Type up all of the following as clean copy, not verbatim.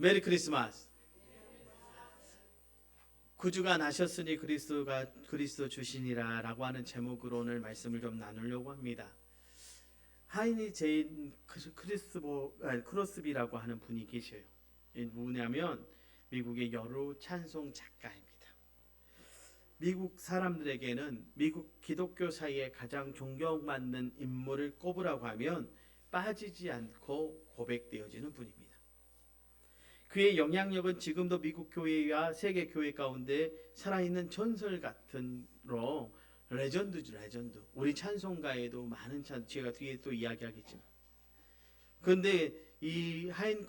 메리 크리스마스. 구주가 나셨으니 그리스도 주시니라 라고 하는 제목으로 오늘 말씀을 좀 나누려고 합니다. 하인이 제인 크로스비라고 하는 분이 계셔요. 누구냐면 미국의 여러 찬송 작가입니다. 미국 사람들에게는 미국 기독교 사이에 가장 존경받는 인물을 꼽으라고 하면 빠지지 않고 고백되어지는 분입니다. 그의 영향력은 지금도 미국 교회와 세계 교회 가운데 살아있는 전설 같은로 레전드죠, 레전드. 우리 찬송가에도 많은 제가 뒤에 또 이야기하겠지만. 그런데 이 하인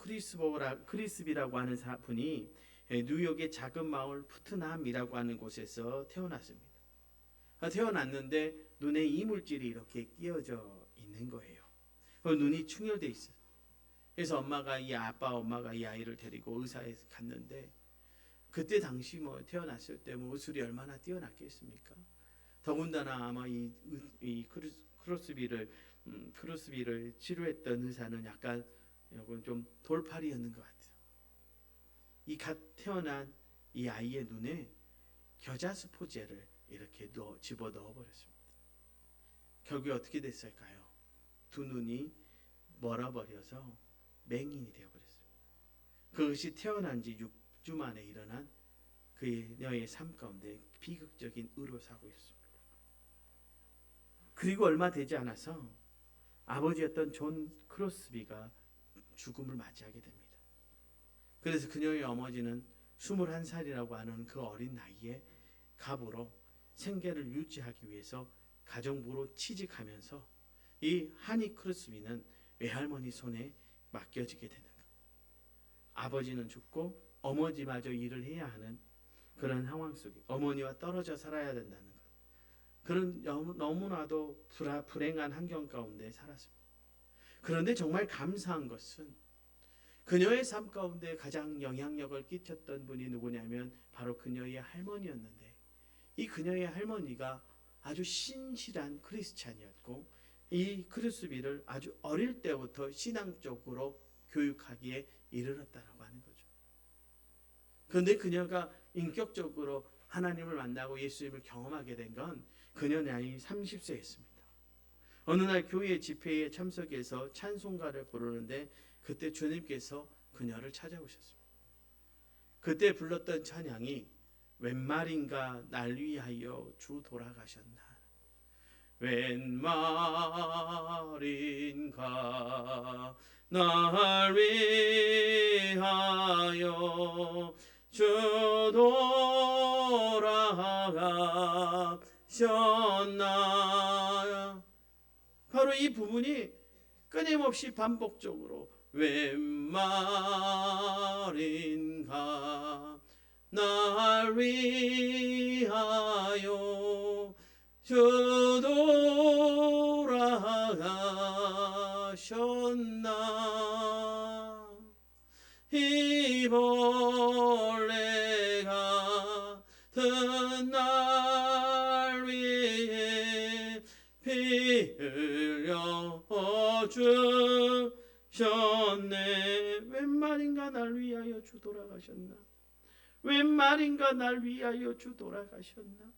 크리스비라고 하는 분이 뉴욕의 작은 마을 푸트남이라고 하는 곳에서 태어났습니다. 태어났는데 눈에 이물질이 이렇게 끼어져 있는 거예요. 눈이 충혈돼 있어요. 그래서 엄마가 이 아이를 데리고 의사에 갔는데 그때 당시 태어났을 때 의술이 얼마나 뛰어났겠습니까? 더군다나 아마 이 크로스비를 치료했던 의사는 약간 좀 돌팔이였는 것 같아요. 이 갓 태어난 이 아이의 눈에 겨자스포제를 이렇게 집어 넣어버렸습니다. 결국에 어떻게 됐을까요? 두 눈이 멀어버려서 맹인이 되어버렸습니다. 그것이 태어난 지 6주 만에 일어난 그녀의 삶 가운데 비극적인 의료사고였습니다. 그리고 얼마 되지 않아서 아버지였던 존 크로스비가 죽음을 맞이하게 됩니다. 그래서 그녀의 어머니는 21살이라고 하는 그 어린 나이에 갑으로 생계를 유지하기 위해서 가정부로 취직하면서 이 하니 크로스비는 외할머니 손에 맡겨지게 되는 것. 아버지는 죽고 어머니마저 일을 해야 하는 그런 상황 속에 어머니와 떨어져 살아야 된다는 것. 그런 너무나도 불행한 환경 가운데 살았습니다. 그런데 정말 감사한 것은 그녀의 삶 가운데 가장 영향력을 끼쳤던 분이 누구냐면 바로 그녀의 할머니였는데 이 그녀의 할머니가 아주 신실한 크리스찬이었고 이 크리스비를 아주 어릴 때부터 신앙적으로 교육하기에 이르렀다라고 하는 거죠. 그런데 그녀가 인격적으로 하나님을 만나고 예수님을 경험하게 된 건 그녀 나이 30세였습니다. 어느 날 교회 집회에 참석해서 찬송가를 부르는데 그때 주님께서 그녀를 찾아오셨습니다. 그때 불렀던 찬양이 웬 말인가 날 위하여 주 돌아가셨나. 웬 말인가 날 위하여 주 돌아가셨나. 바로 이 부분이 끊임없이 반복적으로 웬 말인가 날 위하여 주 돌아가셨나. 이 벌레가 든 날 위해 피 흘려 주셨네. 웬 말인가 날 위하여 주 돌아가셨나. 웬 말인가 날 위하여 주 돌아가셨나.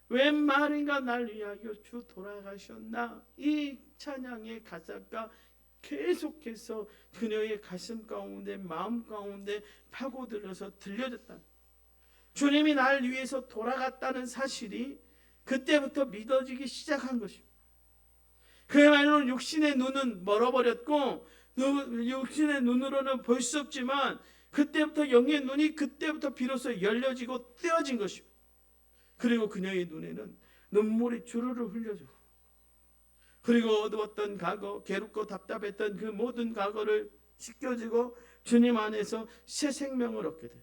웬 말인가 날 위하여 주 돌아가셨나. 이 찬양의 가사가 계속해서 그녀의 가슴 가운데 마음 가운데 파고들어서 들려졌다. 주님이 날 위해서 돌아갔다는 사실이 그때부터 믿어지기 시작한 것입니다. 그야말로 육신의 눈은 멀어버렸고 육신의 눈으로는 볼 수 없지만 그때부터 영의 눈이 그때부터 비로소 열려지고 떼어진 것입니다. 그리고 그녀의 눈에는 눈물이 주르르 흘려지고 그리고 어두웠던 과거, 괴롭고 답답했던 그 모든 과거를 씻겨지고 주님 안에서 새 생명을 얻게 돼요.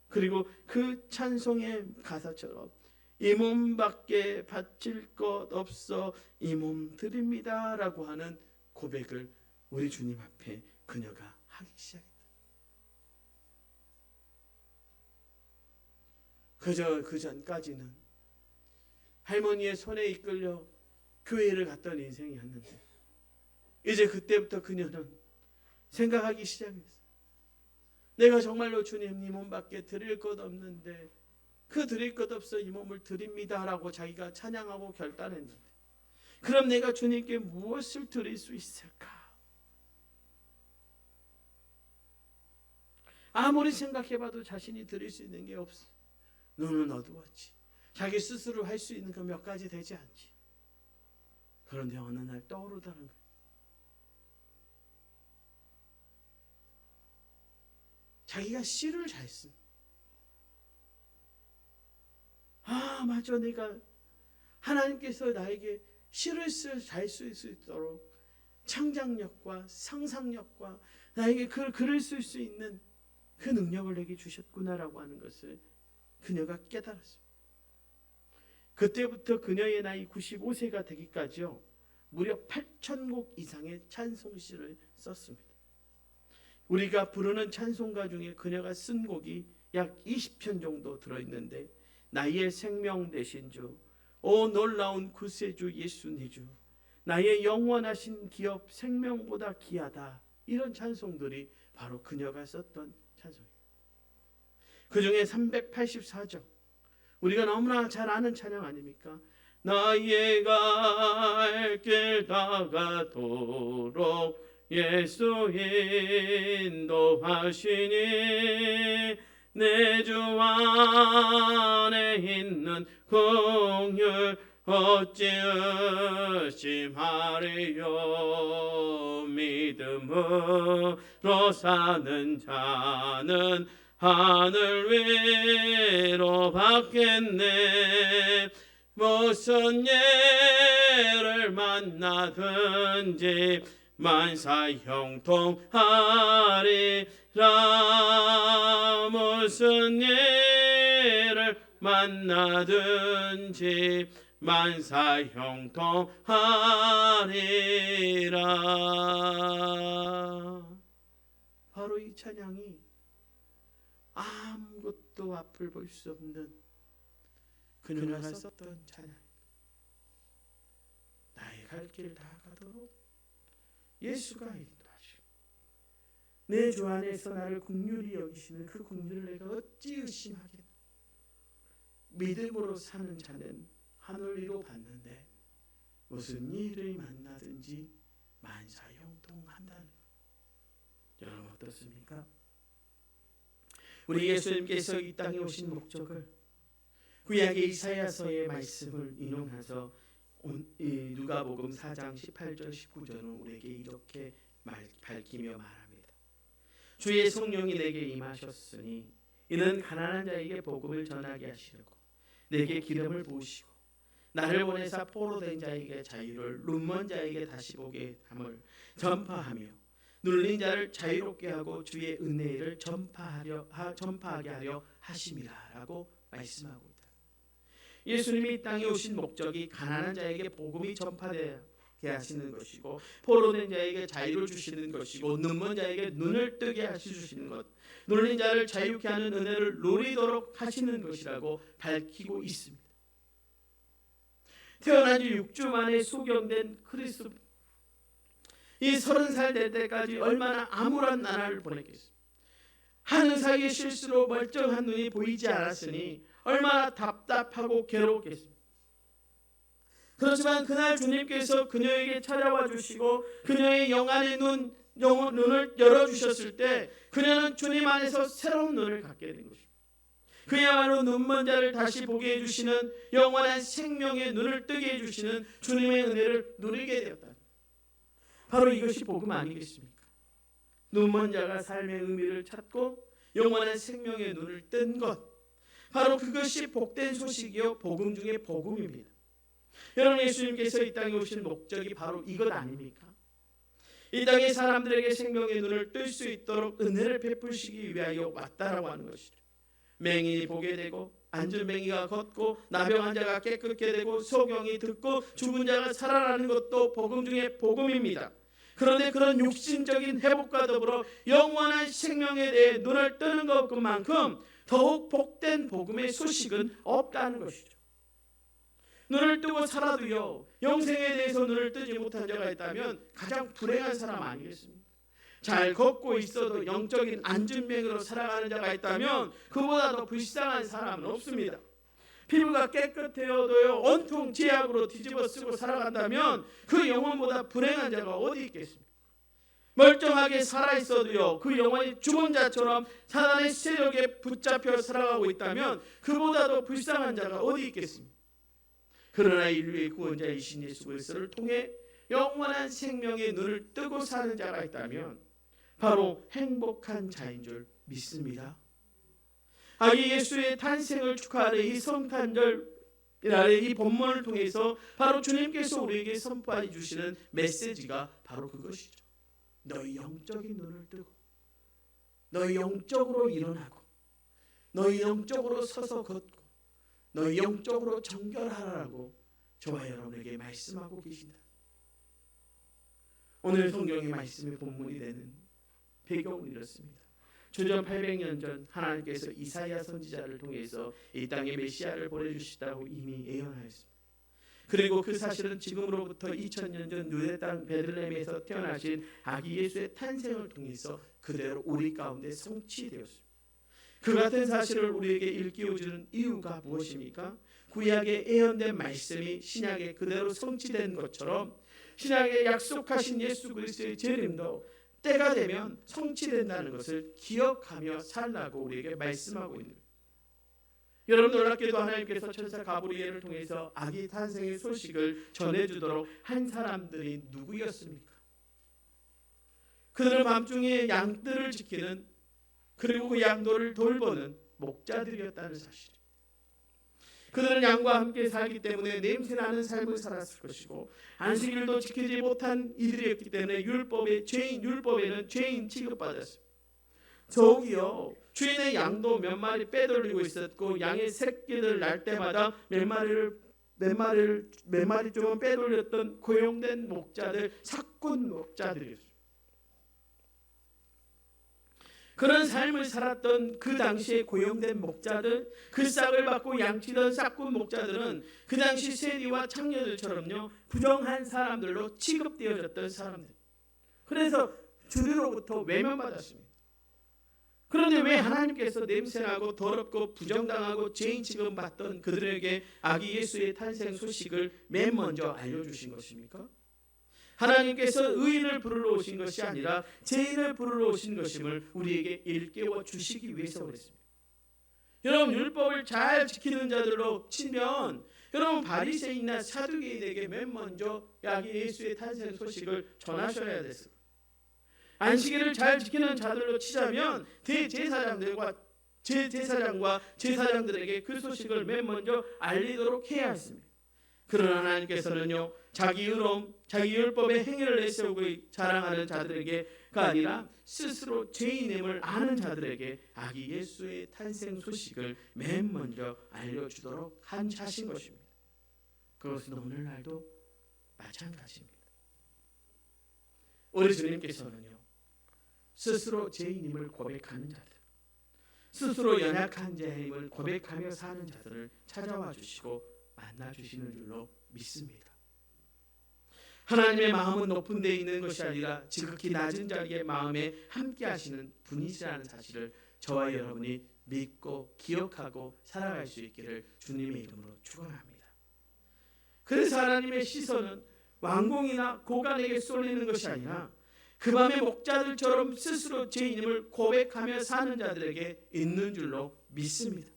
그리고 그 찬송의 가사처럼 이 몸밖에 바칠 것 없어 이 몸 드립니다 라고 하는 고백을 우리 주님 앞에 그녀가 하기 시작했다. 그저 그 전까지는 할머니의 손에 이끌려 교회를 갔던 인생이었는데 이제 그때부터 그녀는 생각하기 시작했어요. 내가 정말로 주님 이 몸밖에 드릴 것 없는데 그 드릴 것 없어 이 몸을 드립니다라고 자기가 찬양하고 결단했는데, 그럼 내가 주님께 무엇을 드릴 수 있을까? 아무리 생각해봐도 자신이 드릴 수 있는 게 없어. 눈은 어두웠지. 자기 스스로 할 수 있는 그 몇 가지 되지 않지. 그런데 어느 날 떠오르다는 거예요. 자기가 시를 잘 쓴. 맞아, 내가 하나님께서 나에게 시를 잘 쓸 수 있도록 창작력과 상상력과 나에게 글을 쓸 수 있는 그 능력을 내게 주셨구나라고 하는 것을 그녀가 깨달았습니다. 그때부터 그녀의 나이 95세가 되기까지요, 무려 8,000곡 이상의 찬송시를 썼습니다. 우리가 부르는 찬송가 중에 그녀가 쓴 곡이 약 20편 정도 들어있는데, 나의 생명 되신 주, 오 놀라운 구세주 예수 네 주, 나의 영원하신 기업 생명보다 귀하다, 이런 찬송들이 바로 그녀가 썼던 찬송입니다. 그 중에 384절, 우리가 너무나 잘 아는 찬양 아닙니까? 나의 갈 길 다가도록 예수 인도하시니 내 주 안에 있는 긍휼 어찌 의심하리요. 믿음으로 사는 자는 하늘 위로 받겠네. 무슨 예를 만나든지 만사 형통하리라. 무슨 예를 만나든지 만사 형통하리라. 바로 이 찬양이 아무것도 앞을 볼 수 없는 그녀가 썼던 찬양. 나의 갈 길 다 가도록 예수가 인도하시고 내 주 안에서 나를 긍휼히 여기시는 그 긍휼을 내가 어찌 의심하겠나. 믿음으로 사는 자는 하늘 위로 받는데 무슨 일을 만나든지 만사 형통한다는 것. 여러분 어떻습니까? 우리 예수님께서 이 땅에 오신 목적을 구약의 이사야서의 말씀을 인용해서 누가복음 4장 18절 19절은 우리에게 이렇게 밝히며 말합니다. 주의 성령이 내게 임하셨으니 이는 가난한 자에게 복음을 전하게 하시려고 내게 기름을 부으시고 나를 보내사 포로된 자에게 자유를, 눈먼 자에게 다시 보게 함을 전파하며 눌린 자를 자유롭게 하고 주의 은혜를 전파하게 하려 하심이라라고 말씀하고 있다. 예수님이 이 땅에 오신 목적이 가난한 자에게 복음이 전파되게 하시는 것이고, 포로된 자에게 자유를 주시는 것이고, 눈먼 자에게 눈을 뜨게 하시는 것, 눌린 자를 자유케 하는 은혜를 누리도록 하시는 것이라고 밝히고 있습니다. 태어난 지 6주 만에 소경된 그리스도, 이 30살 될 때까지 얼마나 암울한 나날을 보냈겠습니까? 하는 사이에 실수로 멀쩡한 눈이 보이지 않았으니 얼마나 답답하고 괴로웠겠습니까? 그렇지만 그날 주님께서 그녀에게 찾아와 주시고 그녀의 영안의 눈을 열어주셨을 때 그녀는 주님 안에서 새로운 눈을 갖게 된 것입니다. 그야말로 눈먼 자를 다시 보게 해주시는, 영원한 생명의 눈을 뜨게 해주시는 주님의 은혜를 누리게 되었다. 바로 이것이 복음 아니겠습니까? 눈먼 자가 삶의 의미를 찾고 영원한 생명의 눈을 뜬 것, 바로 그것이 복된 소식이요 복음 중에 복음입니다. 여러분, 예수님께서 이 땅에 오신 목적이 바로 이것 아닙니까? 이 땅의 사람들에게 생명의 눈을 뜰 수 있도록 은혜를 베푸시기 위하여 왔다라고 하는 것이죠. 맹인이 보게 되고 안전뱅이가 걷고 나병한 자가 깨끗게 되고 소경이 듣고 죽은 자가 살아나는 것도 복음 중에 복음입니다. 그런데 그런 육신적인 회복과 더불어 영원한 생명에 대해 눈을 뜨는 것만큼 더욱 복된 복음의 소식은 없다는 것이죠. 눈을 뜨고 살아도요 영생에 대해서 눈을 뜨지 못한 자가 있다면 가장 불행한 사람 아니겠습니까? 잘 걷고 있어도 영적인 안진병으로 살아가는 자가 있다면 그보다 더 불쌍한 사람은 없습니다. 피부가 깨끗해도요 온통 죄악으로 뒤집어 쓰고 살아간다면 그 영혼보다 불행한 자가 어디 있겠습니까? 멀쩡하게 살아있어도요 그 영혼이 죽은 자처럼 사단의 세력에 붙잡혀 살아가고 있다면 그보다도 불쌍한 자가 어디 있겠습니까? 그러나 인류의 구원자이신 예수 그리스도를 통해 영원한 생명의 눈을 뜨고 사는 자가 있다면 바로 행복한 자인 줄 믿습니다. 아기 예수의 탄생을 축하하는 이 성탄절이라는 이 본문을 통해서 바로 주님께서 우리에게 선포해 주시는 메시지가 바로 그것이죠. 너희 영적인 눈을 뜨고 너희 영적으로 일어나고 너희 영적으로 서서 걷고 너희 영적으로 정결하라고 저와 여러분에게 말씀하고 계신다. 오늘 성경의 말씀의 본문이 되는 배경은 이렇습니다. 주전 800년 전 하나님께서 이사야 선지자를 통해서 이 땅에 메시아를 보내주시다고 이미 예언하였습니다. 그리고 그 사실은 지금으로부터 2000년 전 유대 땅 베들레헴에서 태어나신 아기 예수의 탄생을 통해서 그대로 우리 가운데 성취되었습니다. 그 같은 사실을 우리에게 일깨워주는 이유가 무엇입니까? 구약에 예언된 말씀이 신약에 그대로 성취된 것처럼 신약에 약속하신 예수 그리스도의 재림도 때가 되면 성취된다는 것을 기억하며 살라고 우리에게 말씀하고 있는 거예요. 여러분 놀랍게도 하나님께서 천사 가브리엘을 통해서 아기 탄생의 소식을 전해주도록 한 사람들이 누구였습니까? 그들은 밤중에 양들을 지키는 그리고 그 양들을 돌보는 목자들이었다는 사실. 그들은 양과 함께 살기 때문에 냄새나는 삶을 살았을 것이고 안식일도 지키지 못한 이들이었기 때문에 율법에는 죄인 취급받았습니다. 저기요 주인의 양도 몇 마리 빼돌리고 있었고 양의 새끼들 날 때마다 몇 마리 좀 빼돌렸던 고용된 목자들, 삭군 목자들이었습니다. 그런 삶을 살았던 그 당시에 고용된 목자들, 그 싹을 받고 양치던 싹군 목자들은 그 당시 세리와 창녀들처럼요 부정한 사람들로 취급되어졌던 사람들. 그래서 주류로부터 외면받았습니다. 그런데 왜 하나님께서 냄새나고 더럽고 부정당하고 죄인 취급받던 그들에게 아기 예수의 탄생 소식을 맨 먼저 알려주신 것입니까? 하나님께서 의인을 부르러 오신 것이 아니라 죄인을 부르러 오신 것임을 우리에게 일깨워 주시기 위해서 그랬습니다. 여러분 율법을 잘 지키는 자들로 치면 여러분 바리새인이나 사두개인에게 맨 먼저 아기 예수의 탄생 소식을 전하셔야 됐어요. 안식일을 잘 지키는 자들로 치자면 대제사장과 제사장들에게 그 소식을 맨 먼저 알리도록 해야 했습니다. 그러나 하나님께서는요 자기 의로움, 자기 율법의 행위를 내세우고 자랑하는 자들에게가 아니라 스스로 죄인임을 아는 자들에게 아기 예수의 탄생 소식을 맨 먼저 알려주도록 하신 것입니다. 그것은 오늘날도 마찬가지입니다. 우리 주님께서는요 스스로 죄인임을 고백하는 자들, 스스로 연약한 자임을 고백하며 사는 자들을 찾아와 주시고 만나 주시는 줄로 믿습니다. 하나님의 마음은 높은 데에 있는 것이 아니라 지극히 낮은 자리에 마음에 함께 하시는 분이시라는 사실을 저와 여러분이 믿고 기억하고 살아갈 수 있기를 주님의 이름으로 축원합니다. 그래서 하나님의 시선은 왕궁이나 고관에게 쏠리는 것이 아니라 그 밤의 목자들처럼 스스로 죄인임을 고백하며 사는 자들에게 있는 줄로 믿습니다.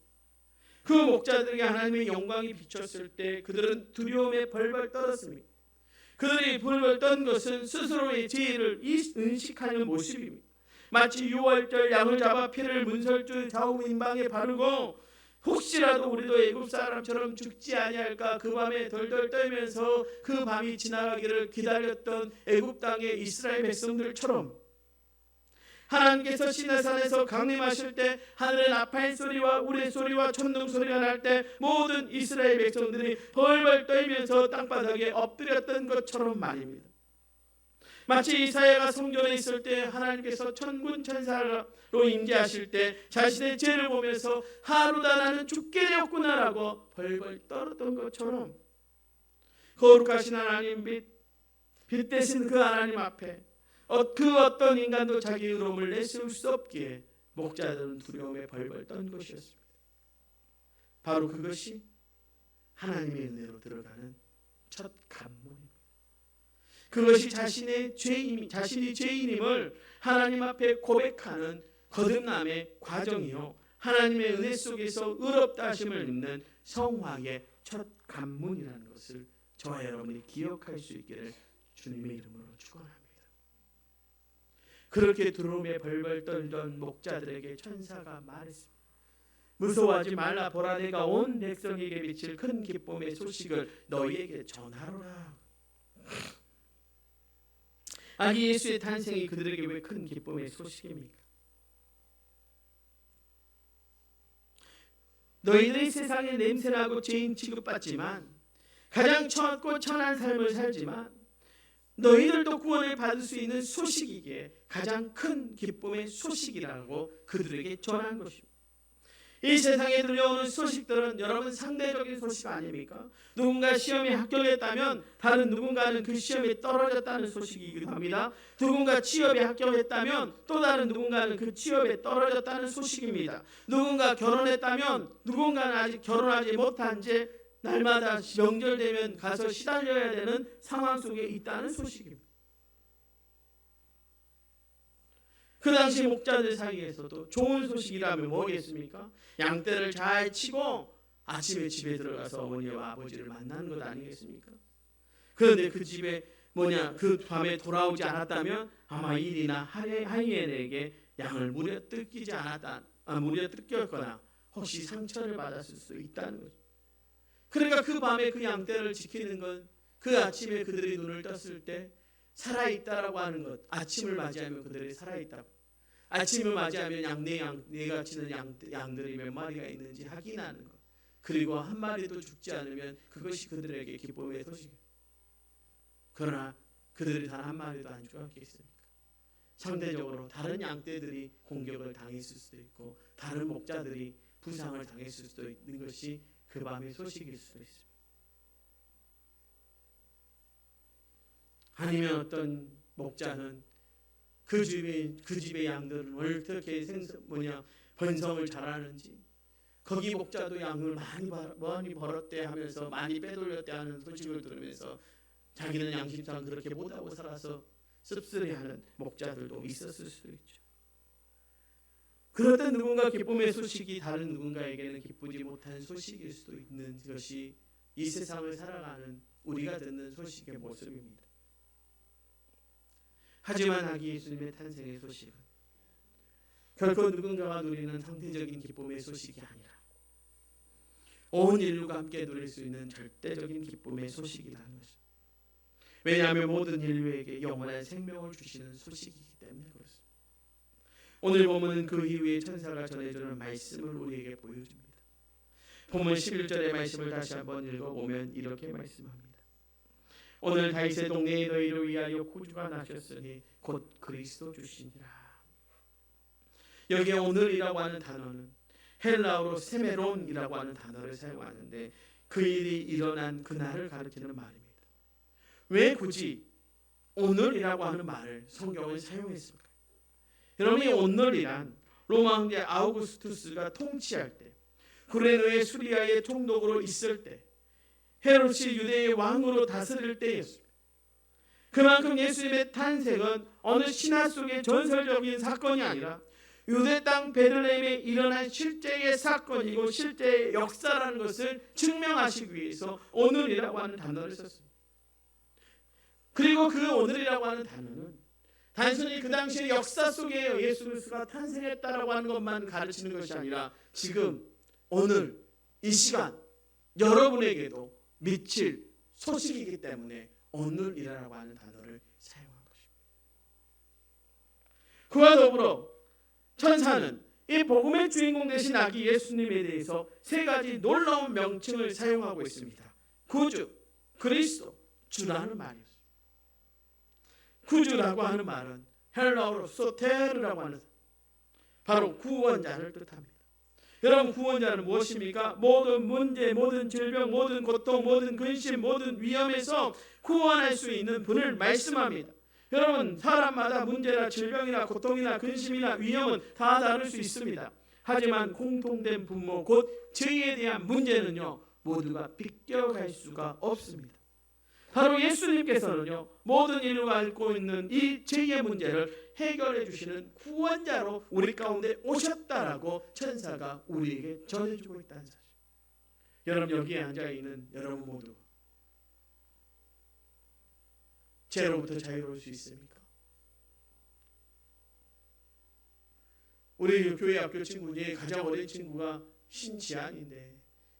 그 목자들에게 하나님의 영광이 비쳤을 때 그들은 두려움에 벌벌 떨었습니다. 그들이 벌벌 떤 것은 스스로의 죄를 인식하는 모습입니다. 마치 유월절 양을 잡아 피를 문설주 좌우인방에 바르고 혹시라도 우리도 애굽 사람처럼 죽지 아니할까 그 밤에 덜덜 떨면서 그 밤이 지나가기를 기다렸던 애굽 땅의 이스라엘 백성들처럼 하나님께서 시내산에서 강림하실 때 하늘의 나팔 소리와 우레 소리와 천둥 소리가 날 때 모든 이스라엘 백성들이 벌벌 떨면서 땅바닥에 엎드렸던 것처럼 말입니다. 마치 이사야가 성전에 있을 때 하나님께서 천군 천사로 임재하실 때 자신의 죄를 보면서 하루다 나는 죽게 되었구나라고 벌벌 떨었던 것처럼 거룩하신 하나님 빛 대신 그 하나님 앞에 그 어떤 인간도 자기 의로움을 내세울 수 없기에 목자들은 두려움에 벌벌 떤 것이었습니다. 바로 그것이 하나님의 은혜로 들어가는 첫 관문입니다. 그것이 자신이 죄인임을 하나님 앞에 고백하는 거듭남의 과정이요, 하나님의 은혜 속에서 의롭다 하심을 입는 성화의 첫 관문이라는 것을 저와 여러분이 기억할 수 있기를 주님의 이름으로 축원합니다. 그렇게 두려움에 벌벌 떨던 목자들에게 천사가 말했습니다. 무서워하지 말라. 보라, 내가 온 백성에게 비칠 큰 기쁨의 소식을 너희에게 전하노라. 아기 예수의 탄생이 그들에게 왜 큰 기쁨의 소식입니까? 너희들이 세상에 냄새나고 죄인 취급받지만, 가장 쳤고 천한 삶을 살지만 너희들도 구원을 받을 수 있는 소식이기에 가장 큰 기쁨의 소식이라고 그들에게 전한 것입니다. 이 세상에 들려오는 소식들은 여러분 상대적인 소식 아닙니까? 누군가 시험에 합격했다면 다른 누군가는 그 시험에 떨어졌다는 소식이기도 합니다. 누군가 취업에 합격했다면 또 다른 누군가는 그 취업에 떨어졌다는 소식입니다. 누군가 결혼했다면 누군가는 아직 결혼하지 못한 채 날마다 명절 되면 가서 시달려야 되는 상황 속에 있다는 소식입니다. 그 당시 목자들 사이에서도 좋은 소식이라면 뭐겠습니까? 양떼를 잘 치고 아침에 집에 들어가서 어머니와 아버지를 만나는 것 아니겠습니까? 그런데 그 집에 그 밤에 돌아오지 않았다면 아마 일이나 하이엔에게 양을 무려 뜯겼거나 혹시 상처를 받았을 수 있다는 거죠. 그러니까 그 밤에 그 양떼를 지키는 건 그 아침에 그들이 눈을 떴을 때 살아있다라고 하는 것, 아침을 맞이하면 그들이 살아있다고, 아침을 맞이하면 내가 치는 양들이 몇 마리가 있는지 확인하는 것, 그리고 한 마리도 죽지 않으면 그것이 그들에게 기쁨의 소식이에요. 그러나 그들이 단 한 마리도 안 죽었겠습니까? 상대적으로 다른 양떼들이 공격을 당했을 수도 있고 다른 목자들이 부상을 당했을 수도 있는 것이 그 밤의 소식일 수도 있습니다. 아니면 어떤 목자는 그 집의 양들은 어떻게 번성을 잘하는지, 거기 목자도 양을 많이 벌었대 하면서 많이 빼돌렸대 하는 소식을 들으면서 자기는 양심상 그렇게 못하고 살아서 씁쓸해하는 목자들도 있었을 수도 있죠. 그렇던 누군가 기쁨의 소식이 다른 누군가에게는 기쁘지 못한 소식일 수도 있는 것이 이 세상을 살아가는 우리가 듣는 소식의 모습입니다. 하지만 아기 예수님의 탄생의 소식은 결코 누군가가 누리는 상대적인 기쁨의 소식이 아니라 온 인류가 함께 누릴 수 있는 절대적인 기쁨의 소식이라는 것입니다. 왜냐하면 모든 인류에게 영원한 생명을 주시는 소식이기 때문에 그렇습니다. 오늘 본문은 그 이후에 천사가 전해주는 말씀을 우리에게 보여줍니다. 본문 11절의 말씀을 다시 한번 읽어보면 이렇게 말씀합니다. 오늘 다윗의 동네에 너희를 위하여 구주가 나셨으니 곧 그리스도 주시니라. 여기에 오늘이라고 하는 단어는 헬라어로 세메론이라고 하는 단어를 사용하는데 그 일이 일어난 그날을 가리키는 말입니다. 왜 굳이 오늘이라고 하는 말을 성경은 사용했을까요? 여러분, 이 오늘이란 로마 황제 아우구스투스가 통치할 때, 구레노의 수리아의 총독으로 있을 때, 헤롯이 유대의 왕으로 다스릴 때였습니다. 그만큼 예수님의 탄생은 어느 신화 속의 전설적인 사건이 아니라 유대 땅 베들레헴에 일어난 실제의 사건이고 실제의 역사라는 것을 증명하시기 위해서 오늘이라고 하는 단어를 썼습니다. 그리고 그 오늘이라고 하는 단어는 단순히 그 당시의 역사 속에 예수 그리스도가 탄생했다라고 하는 것만 가르치는 것이 아니라 지금 오늘 이 시간 여러분에게도 미칠 소식이기 때문에 오늘이라고 하는 단어를 사용한 것입니다. 그와 더불어 천사는 이 복음의 주인공 되신 아기 예수님에 대해서 세 가지 놀라운 명칭을 사용하고 있습니다. 구주, 그리스도, 주라는 말이었습니다. 구주라고 하는 말은 헬라어로 소테르라고 하는 바로 구원자를 뜻합니다. 여러분, 구원자는 무엇입니까? 모든 문제, 모든 질병, 모든 고통, 모든 근심, 모든 위험에서 구원할 수 있는 분을 말씀합니다. 여러분, 사람마다 문제나 질병이나 고통이나 근심이나 위험은 다 다를 수 있습니다. 하지만 공통된 분모 곧 죄에 대한 문제는요, 모두가 비껴갈 수가 없습니다. 바로 예수님께서는요, 모든 인류가 앓고 있는 이 죄의 문제를 해결해 주시는 구원자로 우리 가운데 오셨다라고 천사가 우리에게 전해주고 있다는 사실. 여러분, 여기에 앉아있는 여러분 모두 죄로부터 자유로울 수 있습니까? 우리 교회 학교 친구 중에 가장 어린 친구가 신지안인데,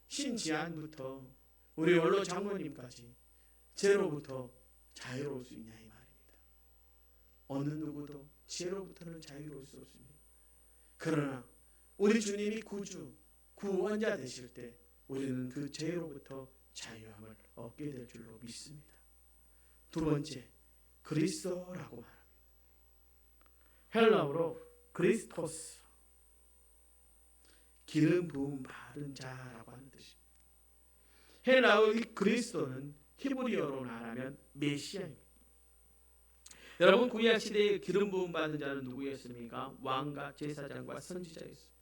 신지안부터 우리 원로 장모님까지 죄로부터 자유로울 수 있냐 이 말입니다. 어느 누구도 죄로부터는 자유로울 수 없습니다. 그러나 우리 주님이 구주, 구원자 되실 때 우리는 그 죄로부터 자유함을 얻게 될 줄로 믿습니다. 두 번째, 그리스도라고 말합니다. 헬라어로 그리스토스, 기름 부음 받은 자라고 하는 뜻입니다. 헬라어의 그리스도는 히브리어로 말하면 메시아입니다. 여러분, 구약 시대에 기름 부음 받은 자는 누구였습니까? 왕과 제사장과 선지자였습니다.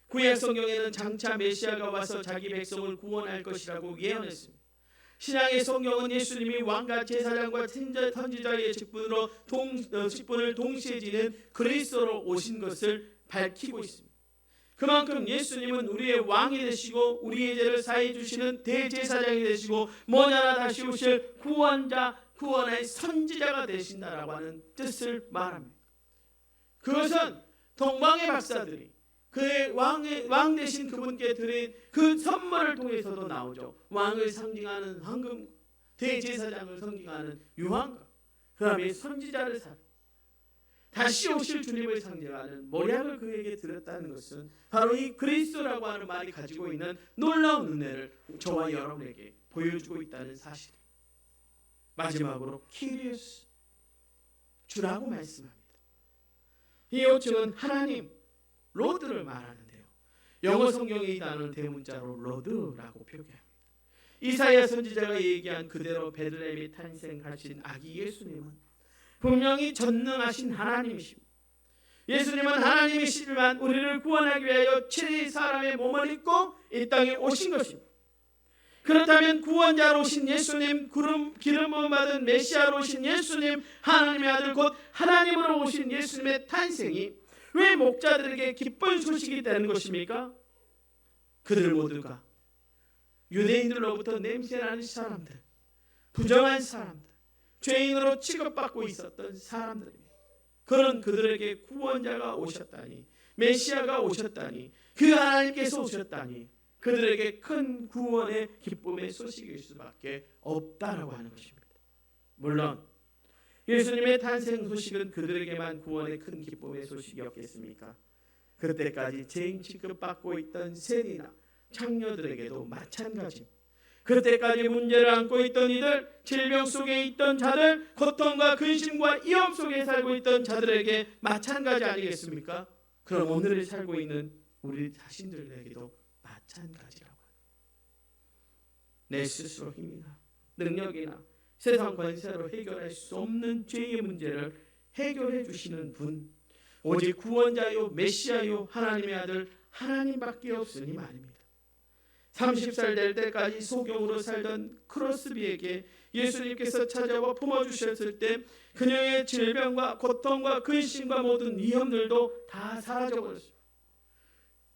구약 성경에는 장차 메시아가 와서 자기 백성을 구원할 것이라고 예언했습니다. 신약의 성경은 예수님이 왕과 제사장과 선지자의 직분을 동시에 지닌 그리스도로 오신 것을 밝히고 있습니다. 그만큼 예수님은 우리의 왕이 되시고 우리의 죄를 사해 주시는 대제사장이 되시고 머지않아 다시 오실 구원자, 구원의 선지자가 되신다라고 하는 뜻을 말합니다. 그것은 동방의 박사들이 그의 왕 되신 그분께 드린 그 선물을 통해서도 나오죠. 왕을 상징하는 황금, 대제사장을 상징하는 유황과 그 다음에 선지자를 다시 오실 주님을 상징하는 모략을 그에게 드렸다는 것은 바로 이 그리스도라고 하는 말이 가지고 있는 놀라운 은혜를 저와 여러분에게 보여주고 있다는 사실. 마지막으로 키리오스, 주라고 말씀합니다. 이 호칭은 하나님, 로드를 말하는데요, 영어 성경에 이 단어는 대문자로 로드라고 표기합니다. 이사야 선지자가 얘기한 그대로 베들레헴에 탄생하신 아기 예수님은 분명히 전능하신 하나님이십니다. 예수님은 하나님이시지만 우리를 구원하기 위하여 7일 사람의 몸을 입고 이 땅에 오신 것입니다. 그렇다면 구원자로 오신 예수님, 기름 부음 받은 메시아로 오신 예수님, 하나님의 아들 곧 하나님으로 오신 예수님의 탄생이 왜 목자들에게 기쁜 소식이 되는 것입니까? 그들 모두가 유대인들로부터 냄새나는 사람들, 부정한 사람들, 죄인으로 취급받고 있었던 사람들입니다. 그런 그들에게 구원자가 오셨다니, 메시아가 오셨다니, 그 하나님께서 오셨다니 그들에게 큰 구원의 기쁨의 소식일 수밖에 없다라고 하는 것입니다. 물론 예수님의 탄생 소식은 그들에게만 구원의 큰 기쁨의 소식이었겠습니까? 그때까지 죄인 취급받고 있던 세리나 창녀들에게도 마찬가지입니다. 그때까지 문제를 안고 있던 이들, 질병 속에 있던 자들, 고통과 근심과 위험 속에 살고 있던 자들에게 마찬가지 아니겠습니까? 그럼 오늘을 살고 있는 우리 자신들에게도 마찬가지라고 합니다. 내 스스로 힘이나 능력이나 세상 권세로 해결할 수 없는 죄의 문제를 해결해 주시는 분, 오직 구원자요 메시아요 하나님의 아들 하나님밖에 없으니 말입니다. 30살 될 때까지 소경으로 살던 크로스비에게 예수님께서 찾아와 품어주셨을 때 그녀의 질병과 고통과 근심과 모든 위험들도 다 사라져버렸습니다.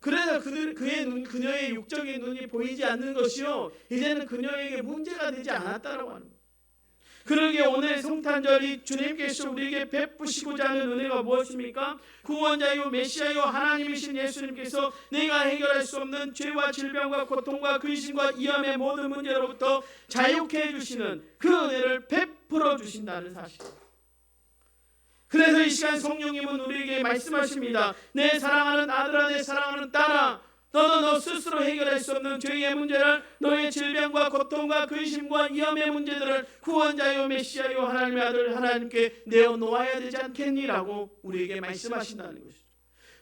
그래서 그녀의 육적인 눈이 보이지 않는 것이요, 이제는 그녀에게 문제가 되지 않았다라고 합니다. 그러기에 오늘 성탄절이 주님께서 우리에게 베푸시고자 하는 은혜가 무엇입니까? 구원자요 메시아요 하나님이신 예수님께서 내가 해결할 수 없는 죄와 질병과 고통과 근심과 위험의 모든 문제로부터 자유케 해주시는 그 은혜를 베풀어 주신다는 사실. 그래서 이 시간 성령님은 우리에게 말씀하십니다. 내 사랑하는 아들아, 내 사랑하는 딸아, 너도 너 스스로 해결할 수 없는 죄의 문제를, 너의 질병과 고통과 근심과 위험의 문제들을 구원자요 메시아요 하나님의 아들 하나님께 내어놓아야 되지 않겠니라고 우리에게 말씀하신다는 것이죠.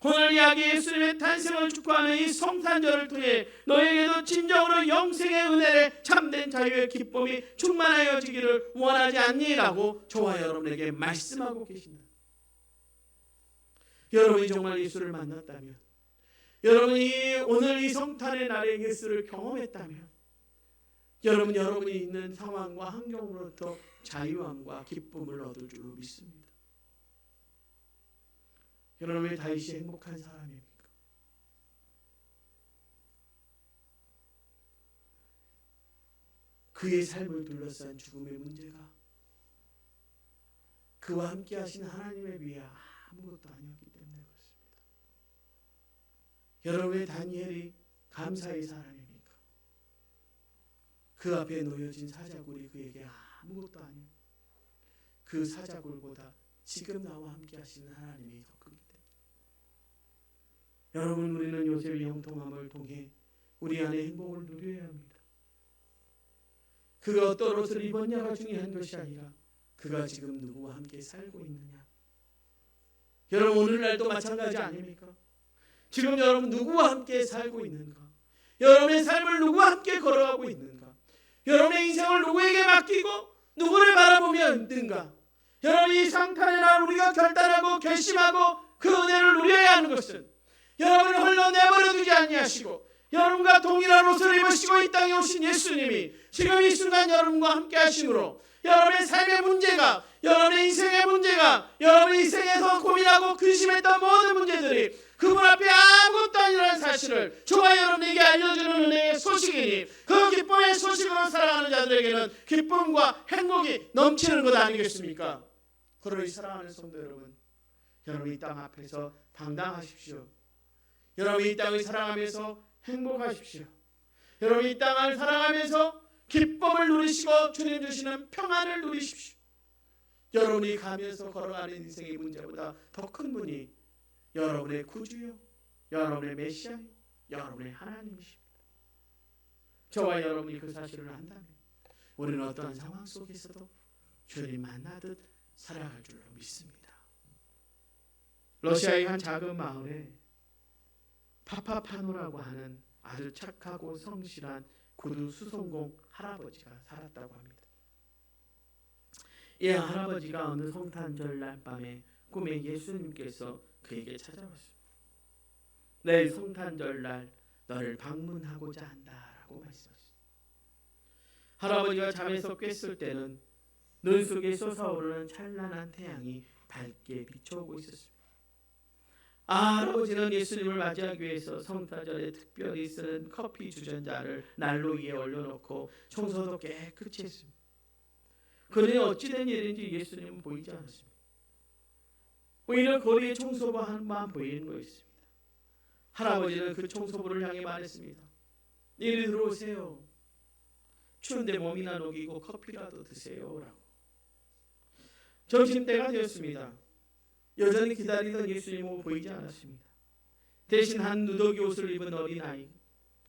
오늘 이야기 예수님의 탄생을 축하하는 이 성탄절을 통해 너에게도 진정으로 영생의 은혜를 참된 자유의 기쁨이 충만하여지기를 원하지 않니라고 저와 여러분에게 말씀하고 계십니다. 여러분이 정말 예수를 만났다면, 여러분이 오늘 이 성탄의 날에 예수를 경험했다면, 여러분이 있는 상황과 환경으로부터 자유함과 기쁨을 얻을 줄로 믿습니다. 여러분의 다윗이 행복한 사람입니까? 그의 삶을 둘러싼 죽음의 문제가 그와 함께 하신 하나님에 비해 아무것도 아니었기 때문에 그렇습니다. 여러분의 다니엘이 감사의 사람입니까? 그 앞에 놓여진 사자굴이 그에게 아무것도 아니에요. 그 사자굴보다 지금 나와 함께 하시는 하나님이 더 크기 때문에. 여러분, 우리는 요셉의 형통함을 통해 우리 안에 행복을 누려야 합니다. 그가 어떤 옷을 입었냐가 중요한 것이 아니라 그가 지금 누구와 함께 살고 있느냐. 여러분, 오늘날도 마찬가지 아닙니까? 지금 여러분 누구와 함께 살고 있는가? 여러분의 삶을 누구와 함께 걸어가고 있는가? 여러분의 인생을 누구에게 맡기고 누구를 바라보며 있는가? 여러분, 이 성탄의 날 우리가 결단하고 결심하고 그 은혜를 누려야 하는 것은 여러분을 홀로 내버려 두지 아니하시고 여러분과 동일한 옷을 입으시고 이 땅에 오신 예수님이 지금 이 순간 여러분과 함께 하심으로 여러분의 삶의 문제가, 여러분의 인생의 문제가, 여러분의 인생에서 고민하고 근심했던 모든 문제들이 그분 앞에 아무것도 아니라는 사실을 저와 여러분에게 알려주는 은혜의 소식이니 그 기쁨의 소식으로 살아가는 자들에게는 기쁨과 행복이 넘치는 것 아니겠습니까? 그러니 사랑하는 성도 여러분, 여러분 이 땅 앞에서 당당하십시오. 여러분 이 땅을 살아가면서 행복하십시오. 여러분 이 땅을 살아가면서 기쁨을 누리시고 주님 주시는 평안을 누리십시오. 여러분이 가면서 걸어가는 인생의 문제보다 더 큰 분이 여러분의 구주요, 여러분의 메시아요, 여러분의 하나님이십니다. 저와 여러분이 그 사실을 안다면 우리는 어떠한 상황 속에서도 주님 만나듯 살아갈 줄로 믿습니다. 러시아의 한 작은 마을에 파파파노라고 하는 아주 착하고 성실한 구두 수송공 할아버지가 살았다고 합니다. 이 할아버지가 어느 성탄절 날 밤에 꿈에 예수님께서 그에게 찾아왔습니다. 내일 성탄절 날 너를 방문하고자 한다라고 말씀하셨습니다. 할아버지가 잠에서 깼을 때는 눈 속에 솟아오르는 찬란한 태양이 밝게 비춰오고 있었습니다. 할아버지는 예수님을 맞이하기 위해서 성탄절에 특별히 쓰는 커피 주전자를 난로 위에 올려놓고 청소도 깨끗이 했습니다. 그러니 어찌된 일인지 예수님은 보이지 않았습니다. 오히려 거리에 청소부 한만 보이는 거였습니다. 할아버지는 그 청소부를 향해 말했습니다. 이리 들어오세요. 추운데 몸이나 녹이고 커피라도 드세요 라고. 점심때가 되었습니다. 여전히 기다리던 예수님은 보이지 않았습니다. 대신 한 누더기 옷을 입은 어린아이,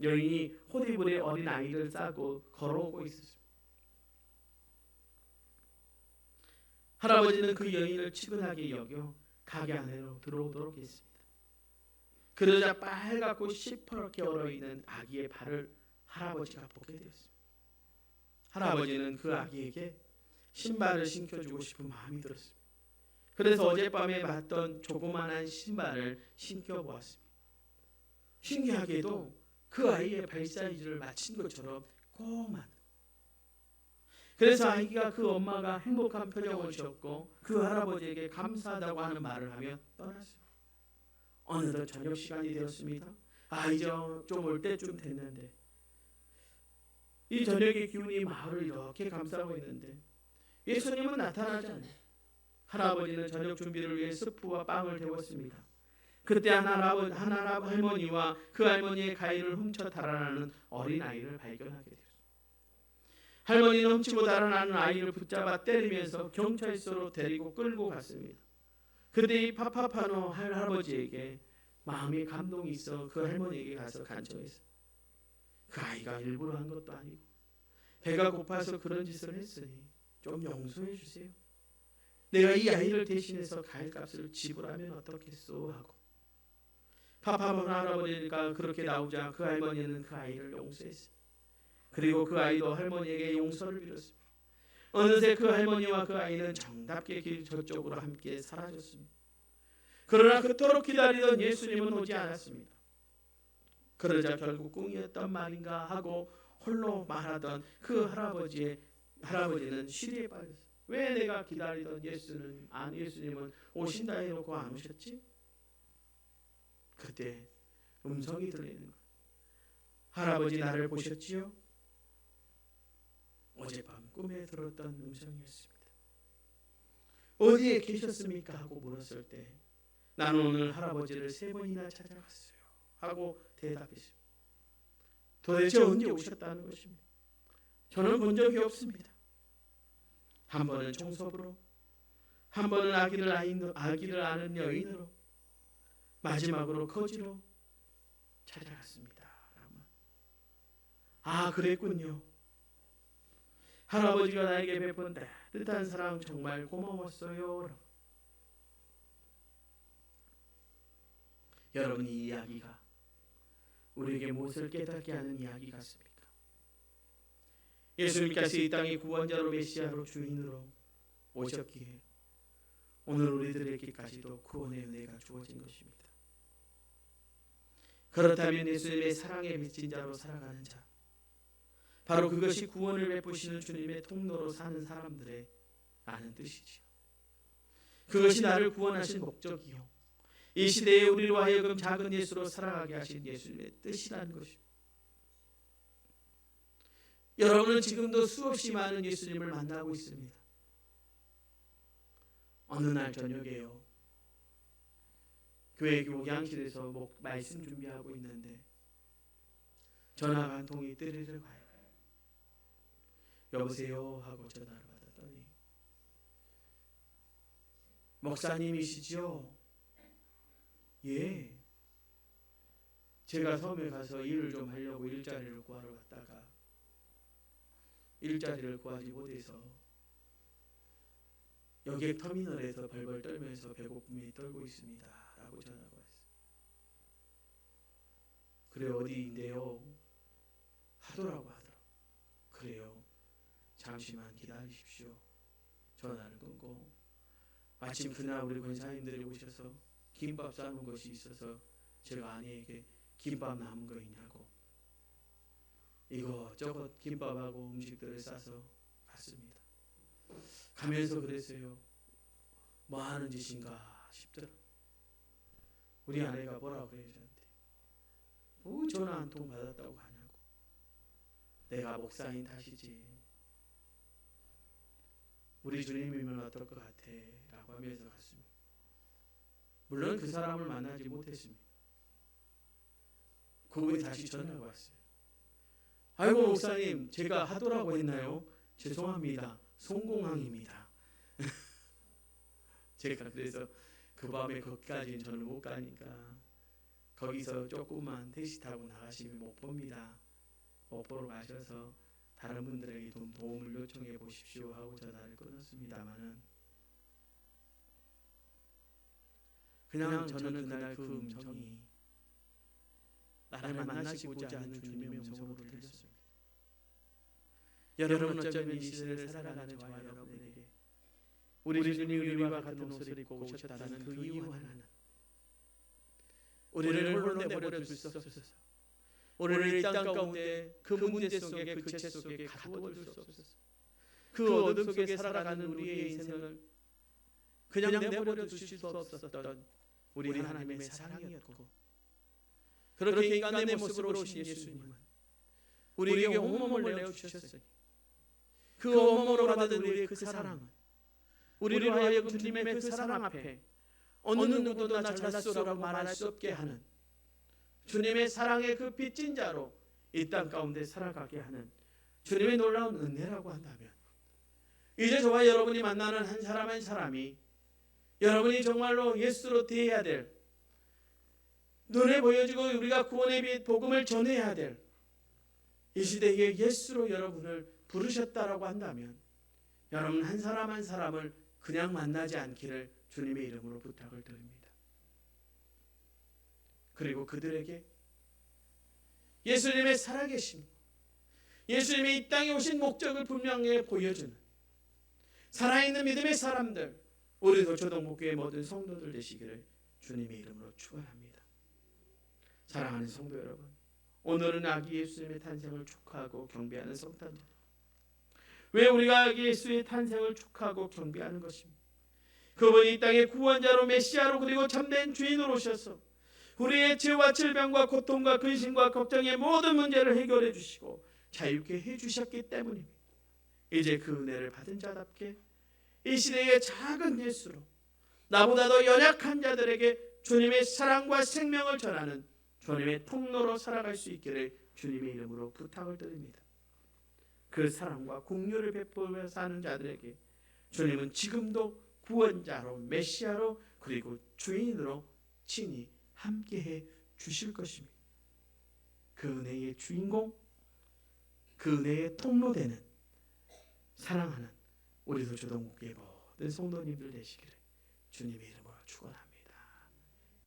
여인이 호디불에 어린아이를 싸고 걸어오고 있었습니다. 할아버지는 그 여인을 치근하게 여겨 가게 안으로 들어오도록 했습니다. 그러자 빨갛고 시퍼렇게 얼어있는 아기의 발을 할아버지가 보게 되었습니다. 할아버지는 그 아기에게 신발을 신겨주고 싶은 마음이 들었습니다. 그래서 어젯밤에 봤던 조그만한 신발을 신겨보았습니다. 신기하게도 그 아이의 발 사이즈를 맞춘 것처럼 꼬만. 그래서 아이가 그 엄마가 행복한 표정을 지었고 그 할아버지에게 감사하다고 하는 말을 하며 떠났습니다. 어느덧 저녁 시간이 되었습니다. 이제 좀 올 때쯤 됐는데 이 저녁의 기운이 마을을 이렇게 감싸고 있는데 예수님은 나타나지 않아요. 할아버지는 저녁 준비를 위해 스프와 빵을 데웠습니다. 그때 한 할머니와 그 할머니의 가위를 훔쳐 달아나는 어린아이를 발견하게 되었습니다. 할머니는 훔치고 달아나는 아이를 붙잡아 때리면서 경찰서로 데리고 끌고 갔습니다. 그때 이 파파파노 할아버지에게 마음의 감동이 있어 그 할머니에게 가서 간청했어요. 그 아이가 일부러 한 것도 아니고 배가 고파서 그런 짓을 했으니 좀 용서해 주세요. 내가 이 아이를 대신해서 과일값을 지불하면 어떻겠소 하고 파파몬 할아버지가 그렇게 나오자 그 할머니는 그 아이를 용서했어요. 그리고 그 아이도 할머니에게 용서를 빌었습니다. 어느새 그 할머니와 그 아이는 정답게 길 저쪽으로 함께 사라졌습니다. 그러나 그토록 기다리던 예수님은 오지 않았습니다. 그러자 결국 꿈이었던 말인가 하고 홀로 말하던 그 할아버지는 시리에 빠졌어요. 왜 내가 기다리던 예수님은 오신다 해놓고 안 오셨지? 그때 음성이 들리는 거예요. 할아버지 나를 보셨지요? 어젯밤 꿈에 들었던 음성이었습니다. 어디에 계셨습니까? 하고 물었을 때 나는 오늘 할아버지를 3번이나 찾아갔어요 하고 대답했습니다. 도대체 언제 오셨다는 것입니다. 저는 본 적이 없습니다. 한 번은 총섭으로, 한 번은 아기를 아는 여인으로, 마지막으로 거지로 찾아갔습니다. 아, 그랬군요. 할아버지가 나에게 베푼 따뜻한 사랑 정말 고마웠어요. 여러분, 이 이야기가 우리에게 무엇을 깨닫게 하는 이야기 같습니까? 예수님께서 이 땅에 구원자로 메시아로 주인으로 오셨기에 오늘 우리들에게까지도 구원의 은혜가 주어진 것입니다. 그렇다면 예수님의 사랑의 빚진 자로 살아가는 자, 바로 그것이 구원을 베푸시는 주님의 통로로 사는 사람들의 라는 뜻이지요. 그것이 나를 구원하신 목적이요, 이 시대에 우리로 하여금 작은 예수로 살아가게 하신 예수님의 뜻이라는 것입니다. 여러분은 지금도 수없이 많은 예수님을 만나고 있습니다. 어느 날 저녁에요, 교회 교양실에서 말씀 준비하고 있는데 전화가 한 통이 뜨르르 가요. 여보세요 하고 전화를 받았더니 목사님이시죠? 예. 제가 섬에 가서 일을 좀 하려고 일자리를 구하러 갔다가 일자리를 구하지 못해서 여객 터미널에서 벌벌 떨면서 배고픔이 떨고 있습니다 라고 전화가 왔어요. 그래, 어디인데요? 하도라고 하더라고. 그래요, 잠시만 기다리십시오. 전화를 끊고 마침 그날 우리 권사님들이 오셔서 김밥 싸는 것이 있어서 제가 아내에게 김밥 남은 거 있냐고 이것저것 김밥하고 음식들을 싸서 갔습니다. 가면서 그랬어요. 뭐 하는 짓인가 싶더라고요. 우리 아내가 뭐라고 그래요 저한테. 뭐 전화 한 통 받았다고 하냐고. 내가 목사인 탓이지. 우리 주님이면 어떨 것 같아 라고 하면서 갔습니다. 물론 그 사람을 만나지 못했습니다. 그분이 다시 전화가 왔어요. 아이고 목사님, 제가 하도라고 했나요? 죄송합니다. 송공항입니다. 제가 그래서 그 밤에 거기까지는 저는 못 가니까 거기서 조금만 택시 타고 나가시면 못 봅니다. 못 보러 가셔서 다른 분들에게 좀 도움을 요청해 보십시오 하고 전화를 끊었습니다만은 그냥 저는 그날 그 음성이 나를 만나시고자 하는 주님의 음성으로 들렸습니다. 여러분, 어쩌면 이 시대를 살아가는 저와 여러분에게 우리 주님이 우리와 같은 옷을 입고 오셨다는 그 이유 하나는 우리를 홀로 내버려 둘 수 없어서 우리를 이 땅 가운데 그 문제 속에 그 죄 속에 가두어 둘 수 없어서 그 어둠 속에 살아가는 우리의 인생을 그냥 내버려 두실 수 없었던 우리 하나님의 사랑이었고, 그렇게 인간의 모습으로 오신 예수님은 우리에게 온몸을 내어주셨으니 그 온몸으로 받은 우리의 그 사랑은 우리로 하여금 주님의 그 사랑 앞에 어느 누구도 나 잘났소라고 말할 수 없게 하는 주님의 사랑의 그 빚진 자로 이 땅 가운데 살아가게 하는 주님의 놀라운 은혜라고 한다면, 이제 저와 여러분이 만나는 한 사람 한 사람이 여러분이 정말로 예수로 대해야 될, 눈에 보여지고 우리가 구원의 복음을 전해야 될 이 시대에 예수로 여러분을 부르셨다라고 한다면 여러분 한 사람 한 사람을 그냥 만나지 않기를 주님의 이름으로 부탁을 드립니다. 그리고 그들에게 예수님의 살아계심, 예수님의 이 땅에 오신 목적을 분명히 보여주는 살아있는 믿음의 사람들, 우리도 조동목교의 모든 성도들 되시기를 주님의 이름으로 축원합니다. 사랑하는 성도 여러분, 오늘은 아기 예수님의 탄생을 축하하고 경배하는 성탄절. 왜 우리가 아기 예수의 탄생을 축하하고 경배하는 것입니까? 그분이 이 땅의 구원자로 메시아로 그리고 참된 주인으로 오셔서 우리의 죄와 질병과 고통과 근심과 걱정의 모든 문제를 해결해 주시고 자유케 해주셨기 때문입니다. 이제 그 은혜를 받은 자답게 이 시대의 작은 예수로 나보다 더 연약한 자들에게 주님의 사랑과 생명을 전하는 주님의 통로로 살아갈 수 있기를 주님의 이름으로 부탁을 드립니다. 그 사랑과 공유를 베풀며 사는 자들에게 주님은 지금도 구원자로 메시아로 그리고 주인으로 친히 함께해 주실 것입니다. 그 은혜의 주인공, 그 은혜의 통로되는 사랑하는 우리도 조동목교의 모든 성도님들 되시기를 주님의 이름으로 축원합니다.